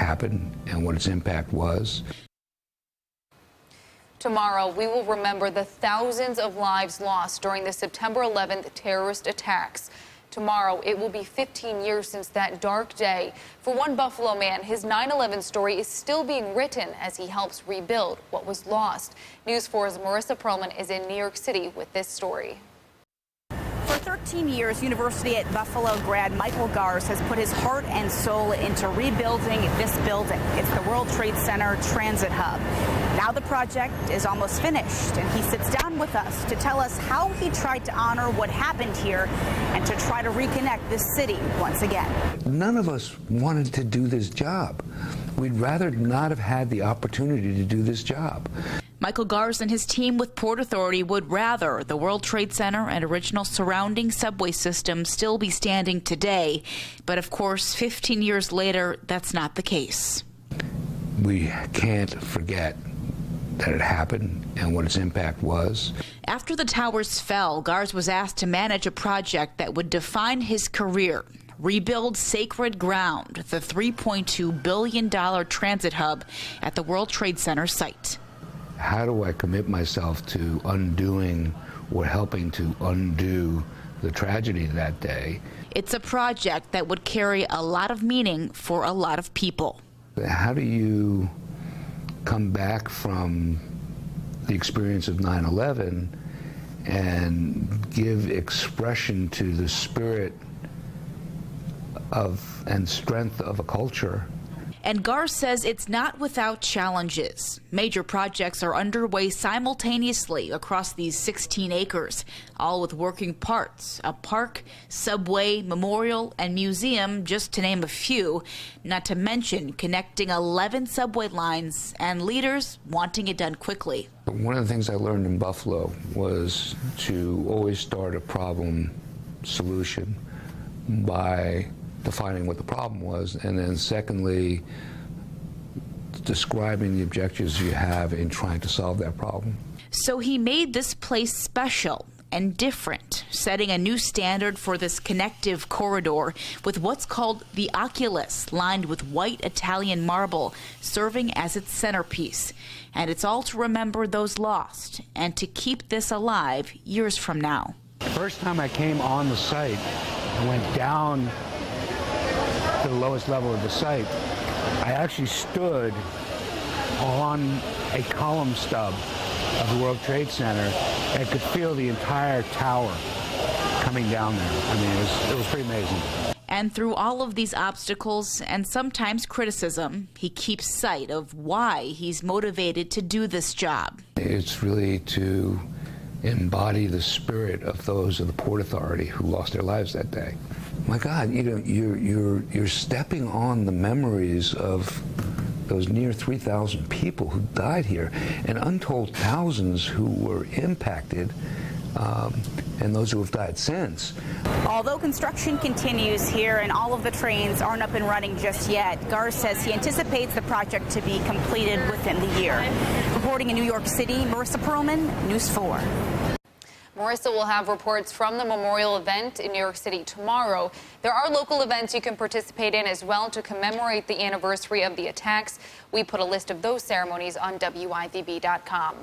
happened and what its impact was. Tomorrow, we will remember the thousands of lives lost during the September 11th terrorist attacks. Tomorrow, it will be 15 years since that dark day. For one Buffalo man, his 9/11 story is still being written as he helps rebuild what was lost. News 4's Marissa Perlman is in New York City with this story. For 13 years, University at Buffalo grad Michael Garz has put his heart and soul into rebuilding this building. It's the World Trade Center Transit Hub. Now the project is almost finished, and he sits down with us to tell us how he tried to honor what happened here and to try to reconnect this city once again. None of us wanted to do this job. We'd rather not have had the opportunity to do this job. Michael Garz and his team with Port Authority would rather the World Trade Center and original surrounding subway system still be standing today. But of course, 15 years later, that's not the case. We can't forget that it happened and what its impact was. After the towers fell, Garz was asked to manage a project that would define his career. Rebuild sacred ground, the $3.2 billion transit hub at the World Trade Center site. How do I commit myself to undoing or helping to undo the tragedy that day? It's a project that would carry a lot of meaning for a lot of people. How do you come back from the experience of 9/11 and give expression to the spirit of and strength of a culture? And Garz says it's not without challenges. Major projects are underway simultaneously across these 16 acres, all with working parts: a park, subway, memorial, and museum, just to name a few, not to mention connecting 11 subway lines and leaders wanting it done quickly. One of the things I learned in Buffalo was to always start a problem solution by defining what the problem was, and then secondly, describing the objectives you have in trying to solve that problem. So he made this place special and different, setting a new standard for this connective corridor with what's called the Oculus, lined with white Italian marble, serving as its centerpiece. And it's all to remember those lost and to keep this alive years from now. The first time I came on the site, I went down to the lowest level of the site. I actually stood on a column stub of the World Trade Center and could feel the entire tower coming down there. I mean, it was pretty amazing. And through all of these obstacles and sometimes criticism, he keeps sight of why he's motivated to do this job. It's really to embody the spirit of those of the Port Authority who lost their lives that day. My God, you know, you're stepping on the memories of those near 3,000 people who died here, and untold thousands who were impacted, and those who have died since. Although construction continues here and all of the trains aren't up and running just yet, Garz says he anticipates the project to be completed within the year. Reporting in New York City, Marissa Perlman, News 4. Marissa will have reports from the memorial event in New York City tomorrow. There are local events you can participate in as well to commemorate the anniversary of the attacks. We put a list of those ceremonies on WIVB.com.